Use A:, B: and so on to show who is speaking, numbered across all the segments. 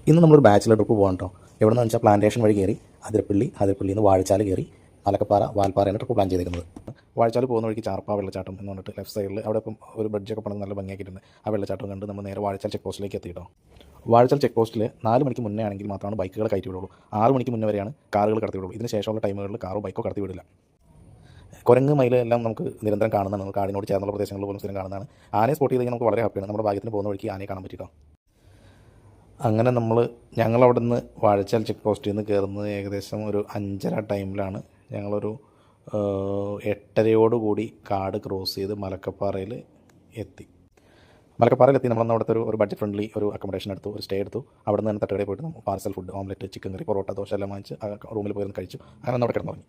A: ഇന്ന് നമ്മളൊരു bachelor trip പോകാൻ കേട്ടോ. എവിടെ നിന്ന് വെച്ചാൽ പ്ലാന്റേഷൻ വഴി കയറി അതിരപ്പള്ളിയിൽ നിന്ന് വാഴച്ചാൽ കയറി മലക്കപ്പാറ വാൽപ്പാറയാണ് ട്രിപ്പ് പ്ലാൻ ചെയ്തിരിക്കുന്നത്. വാഴച്ചാൽ പോകുന്ന വഴിക്ക് ചാർപ്പ വെള്ളച്ചാട്ടം എന്ന് പറഞ്ഞിട്ട് ലെഫ്റ്റ് സൈഡിൽ അവിടെ ഇപ്പം ഒരു ബ്രിഡ്ജൊക്കെ പണിത് നല്ല ഭംഗിയാക്കിയിട്ടുണ്ട്. ആ വെള്ളച്ചാട്ടം കണ്ട് നമ്മൾ നേരെ വാഴച്ചാൽ ചെക്ക് പോസ്റ്റിലേക്ക് എത്തിയിട്ടോ. വാഴച്ചാൽ ചെക്ക് പോസ്റ്റിൽ 4 മണിക്ക് മുന്നേ ആണെങ്കിൽ മാത്രമാണ് ബൈക്കുകൾ കയറ്റി വിടുള്ളൂ. 6 മണിക്ക് മുന്നേ വരെയാണ് കാറുകൾ കടത്തി വിടുള്ളൂ. ഇതിന് ശേഷമുള്ള ടൈമുകളിൽ കാറോ ബൈക്കോ കടത്തി വിടില്ല. കുരങ്ങ് മയിൽ എല്ലാം നമുക്ക് നിരന്തരം കാണുന്നതാണ്. നമ്മൾ കാടിനോട് ചേർന്നുള്ള പ്രദേശങ്ങളിൽ പോലും സ്ഥിരം കാണുന്നതാണ്. ആനയെ സ്പോട്ട് ചെയ്ത് കഴിഞ്ഞാൽ നമുക്ക് വളരെ ഹാപ്പിയാണ്. നമ്മുടെ ഭാഗ്യത്തിന് പോകുന്ന വഴിക്ക് ആനയെ കാണാൻ പറ്റിയിട്ടോ. അങ്ങനെ ഞങ്ങളവിടെ നിന്ന് വാഴച്ചാൽ ചെക്ക് പോസ്റ്റിൽ നിന്ന് കയറുന്നത് ഏകദേശം ഒരു 5:30 ടൈമിലാണ്. ഞങ്ങളൊരു 8:30 കാട് ക്രോസ് ചെയ്ത് മലക്കപ്പാറയിൽ എത്തി. നമ്മളന്ന് അവിടുത്തെ ഒരു ബഡ്ജറ്റ് ഫ്രണ്ട്ലി ഒരു അക്കോമഡേഷൻ എടുത്തു, ഒരു സ്റ്റേ എടുത്തു. അവിടെ നിന്ന് തന്നെ തട്ടുകടയിൽ പോയിട്ട് നമ്മൾ പാർസൽ ഫുഡ്, ഓംലെറ്റ്, ചിക്കൻ കറി, പൊറോട്ട, ദോശ എല്ലാം വാങ്ങിച്ച് റൂമിൽ പോയിരുന്ന് കഴിച്ചു. അങ്ങനെ അവിടെ കിടന്നുറങ്ങി.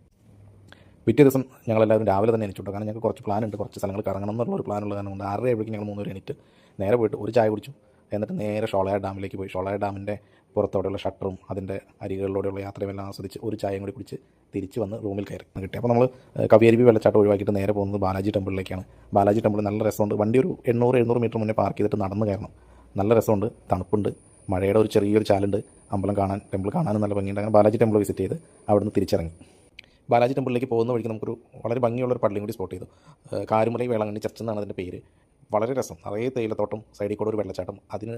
A: പിറ്റേ ദിവസം ഞങ്ങളെല്ലാവരും രാവിലെ തന്നെ എണീച്ചു. കാരണം ഞങ്ങൾക്ക് കുറച്ച് പ്ലാനുണ്ട്, കുറച്ച് സ്ഥലങ്ങൾ കറങ്ങണം എന്നുള്ളൊരു പ്ലാനുള്ള കാരണം കൊണ്ട് 6:30 ഞങ്ങൾ 3 പേര് എണീറ്റ് നേരെ പോയിട്ട് ഒരു ചായ കുടിച്ചു. എന്നിട്ട് നേരെ ഷോളയാർ ഡാമിലേക്ക് പോയി. ഷോളയാർ ഡാമിൻ്റെ പുറത്തോടെയുള്ള ഷട്ടറും അതിൻ്റെ അരികളിലൂടെയുള്ള യാത്രയെല്ലാം ആസ്വദിച്ച് ഒരു ചായയും കൂടി കുടിച്ച് തിരിച്ച് വന്ന് റൂമിൽ കയറി കിട്ടി. അപ്പോൾ നമ്മൾ കവിയരുവി വെള്ളച്ചാട്ടം ഒഴിവാക്കിയിട്ട് നേരെ പോകുന്നത് ബാലാജി ടെമ്പിളിലേക്കാണ്. ബാലാജി ടെമ്പിൾ നല്ല രസമുണ്ട്. വണ്ടി ഒരു 800 മീറ്റർ മുന്നേ പാർക്ക് ചെയ്തിട്ട് നടന്ന് കയറണം. നല്ല രസമുണ്ട്, തണുപ്പുണ്ട്, മഴയുടെ ഒരു ചെറിയൊരു ചാലുണ്ട്, ടെമ്പിൾ കാണാനും നല്ല ഭംഗിയുണ്ട്. അങ്ങനെ ബാലാജി ടെമ്പിൾ വിസിറ്റ് ചെയ്ത് അവിടുന്ന് തിരിച്ചിറങ്ങി. ബാലാജി ടെമ്പിളിലേക്ക് പോകുന്ന വഴിക്ക് നമുക്കൊരു വളരെ ഭംഗിയുള്ളൊരു പള്ളിയും കൂടി സ്പോട്ട് ചെയ്തു. കാരുമലൈ വേളാങ്കണ്ണി ചർച്ച് എന്നാണ് അതിൻ്റെ പേര്. വളരെ രസം, നിറയെ തേയിലത്തോട്ടം, സൈഡിൽ കൂടെ ഒരു വെള്ളച്ചാട്ടം, അതിന്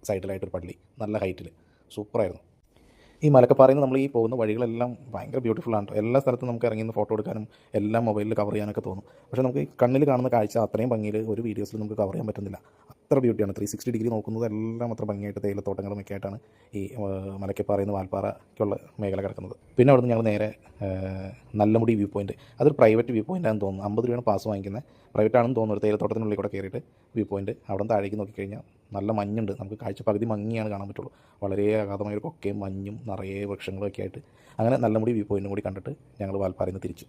A: സൈഡിലായിട്ടൊരു പള്ളി, നല്ല ഹൈറ്റിൽ, സൂപ്പറായിരുന്നു. ഈ മലക്കപ്പാറയിൽ നിന്ന് നമ്മൾ ഈ പോകുന്ന വഴികളെല്ലാം ഭയങ്കര ബ്യൂട്ടിഫുള്ളാണ്. എല്ലാ സ്ഥലത്തും നമുക്ക് ഇറങ്ങി നിന്ന് ഫോട്ടോ എടുക്കാനും എല്ലാം മൊബൈലിൽ കവർ ചെയ്യാനൊക്കെ തോന്നും. പക്ഷേ നമുക്ക് കണ്ണിൽ കാണുന്ന കാഴ്ച അത്രയും ഭംഗിയിൽ ഒരു വീഡിയോസിൽ നമുക്ക് കവർ ചെയ്യാൻ പറ്റുന്നില്ല. അത്ര ബ്യൂട്ടിയാണ്. 360 ഡിഗ്രി നോക്കുന്നത് എല്ലാം അത്ര ഭംഗിയായിട്ട് തേയിലത്തോട്ടങ്ങളും ഒക്കെ ആയിട്ടാണ് ഈ മലക്കപ്പാറയിൽ നിന്ന് വാൽപ്പാറയ്ക്കുള്ള മേഖല കിടക്കുന്നത്. പിന്നെ അവിടെ നിന്ന് ഞങ്ങൾ നേരെ നല്ലമുടി വ്യൂ പോയിൻറ്റ്, അതൊരു പ്രൈവറ്റ് വ്യൂ പോയിൻ്റാണെന്ന് തോന്നുന്നു. 50 രൂപയാണ് പാസ് വാങ്ങിക്കുന്നത്. പ്രൈവറ്റ് ആണെന്ന് തോന്നുന്നു. ഒരു തേയിലത്തോട്ടത്തിനുള്ളിൽ കൂടെ കയറിയിട്ട് വ്യൂ പോയിൻറ്റ്, അവിടെ നിന്ന് താഴേക്ക് നോക്കിക്കഴിഞ്ഞാൽ നല്ല മഞ്ഞുണ്ട്. നമുക്ക് കാഴ്ച പകുതി മങ്ങിയാണ് കാണാൻ പറ്റുള്ളൂ. വളരെ അഗാധമായൊരു കൊക്കയും മഞ്ഞും നിറയെ വൃക്ഷങ്ങളും ഒക്കെ ആയിട്ട് അങ്ങനെ നല്ലമുടി വ്യൂ പോയിൻറ്റും കൂടി കണ്ടിട്ട് ഞങ്ങൾ വാൽപ്പാറയിൽ നിന്ന് തിരിച്ചു.